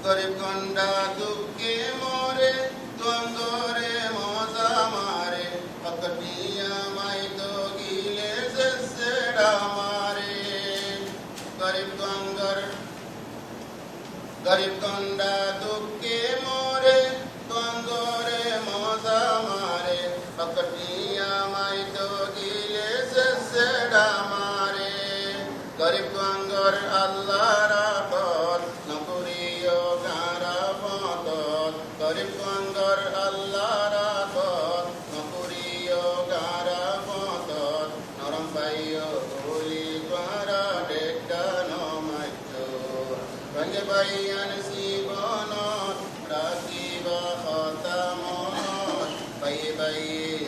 গরিব গন্ডা দুঃখে মরে দ্বন্দ্বরে মজা মারে অকটিয়া মাইতো গিলে সেরা মারে গরিব গন্ডা দুঃখে মরে দ্বন্দ্বরে মজা মারে অকটিয়া মাইতো গিলে সেরা মারে গরিব গঙ্গর আল্লাহ রাখত নকরিও গারা ফতত গরিব গঙ্গর আল্লাহ রাখত নকরিও গারা ফতত নরম পাইও গুলি দ্বারা ডেকানো মাইতো রঙে বাইয়ান জীবনত রাখিবা হতা মনত পাই পাই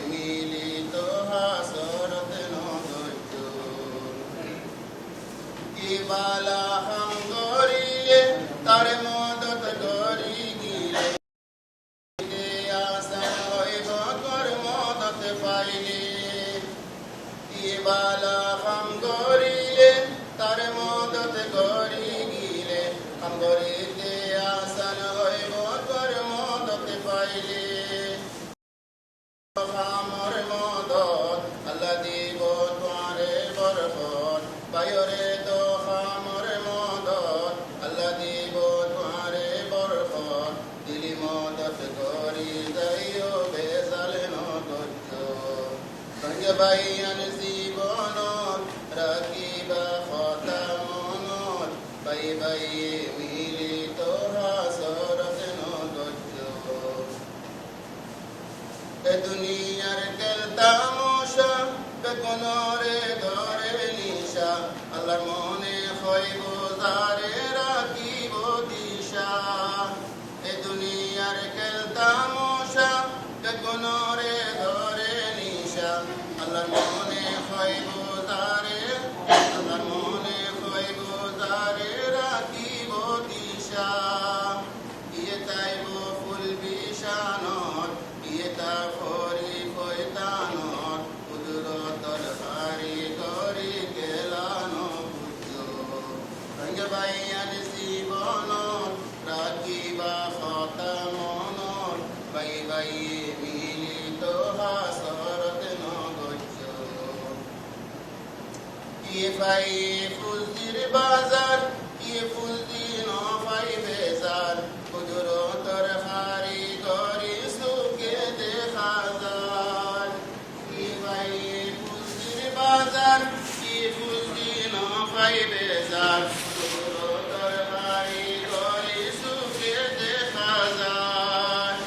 মিলিত হাসরত নদৈত বালা হাম গরিলে তার মদত গরি গিলে আসান হইব কর মদত পাইলে বালা হাম গরিলে তার মদত গরি গিলে হাম গরিতে আসান হইব কর মদত পাইলে আমার মদত আল্লাহ দিব তোমারে বরকত বায়রে তো আমার মদত আল্লাহ দিব তোমারে বরকত দিলি মদত করি যাইও বেজাল নগত সঙ্গে বাইয়ান জীবনত রাখিবা কথা মনত বাই বাই মিলিত হাসরত নগত এ দুনিয়ার খেল তামাশা বেগুনরে ধরে নিশা আল্লাহর মনে হইব যারে রাখিব দিশা এ দুনিয়ার খেল তামাশা বেগুনরে ধরে নিশা আল্লাহর মনে হইব যারে আল্লাহর মনে হইব যারে রাখিব দিশা ইয়ে তাইব ফুল বিশানত ইয়ে তা ফরি ফৈতানত কুদরতর হারি করি গেলানো বুঝো রঙে বাইয়ান জীবনত রাখিবা হতা মনত বাই বাই মিলিত হাসরত নগজ ইয়ে পাই ফুলদির বাজার ইয়ে ফুলদিন পাই বেজার কুদরতর হারি করি সুখে দেখা যায় ইয়ে পাই ফুলদির বাজার ইয়ে ফুলদিন পাই বেজার কুদরতর হারি করি সুখে দেখা যায়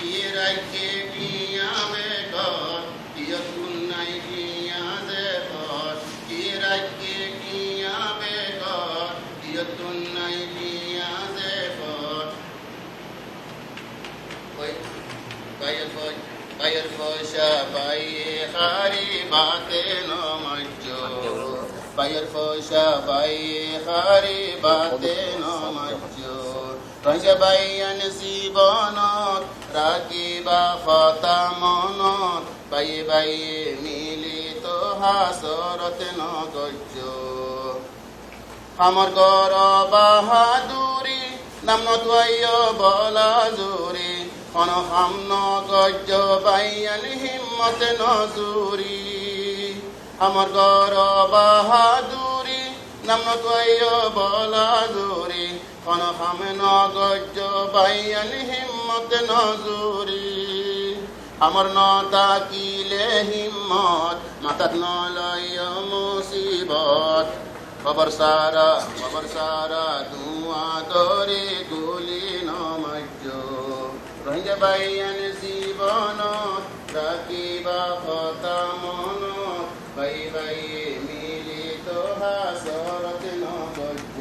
ইয়ে রাখে পিয়া বেকর ইয়ে কুন্নাই পিয়া দেখর ইয়ে রাখে পিয়া বেকর ইয়ে কুন্নাই পিয়া দেখর বাইয়ের ফসা বাইয়ে হারি বাতে নমজ্জো বাইয়ের ফসা বাইয়ে হারি বাতে নমজ্জো রঙে বাইয়ান জীবনত রাখিবা হতা মনত বাইয়ে বাইয়ে মিলিত হাসরত নগজ আমার গর বাহাদুরি নাম নতুয়াইয় বলা জুরি কোন হাম নগজ বাইয়ান হিম্মত নজুরি আমার গর বাহাদুরি নাম নতুয়াইয় বলা জুরি কোন হাম নগজ বাইয়ান হিম্মত নজুরি আমার নতা কিলে হিম্মত মাতাত নলয় মুসিবত খবর সারা ধুয়া দরে গুলি নমজ্জ রঙে বাইয়ান জীবন রাখিবা কথা মন বাই বাই মিলিত হাসরত নগজ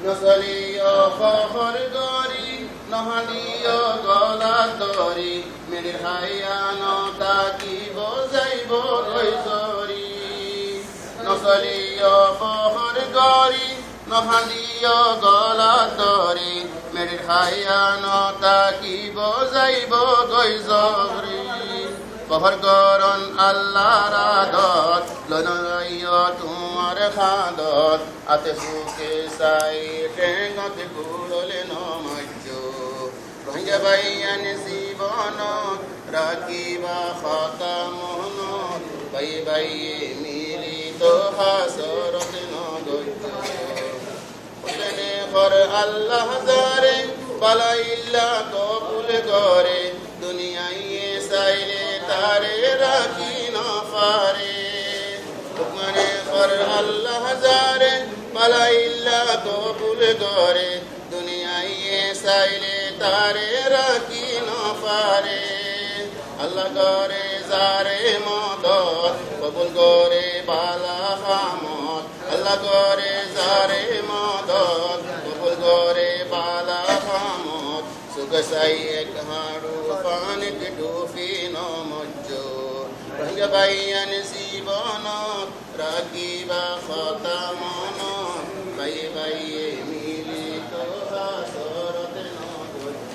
নসলিয় ফখর গরি নহলিয় গলা দরি মেরে হায়ানতা কি বজাইব কৈশোরী নসলিয় ফখর গরি নহলিয় গলা দরি মেরে হায়ানতা কি বজাইব কৈশোরী পহর করন আল্লাহর আদত লনয় তোমার প্রেমর খাদত আতে সুখে সাই টেঙ্গত কুড়লে নমজ্জ রঞ্জা বাইয়ান জীবন রাখিবা খাতা মহন বাই বাই মিলিত হাসরত নগজ্জ হুসেনে খর আল্লাহ জারে বালাইল্লা কবুল করে দুনিয়ায় সাইলে তারে রাখি না পারে হুকমনে খর আল্লাহ জারে বালাইল্লা কবুল করে দুনিয়ায় সাইলে তারে রাখি না পারে আল্লাহ করে জারে মদত কবুল করে বালা হামত আল্লাহ করে জারে মদত কবুল করে বালা হামত সুখ সাই এক হাড়ু পানিক ডুফি নমজ্জ রঙ্গ বাইয়ান জীবন রাখিবা খতা মন বাই বাই মিলিত হাসরত নগজ্জ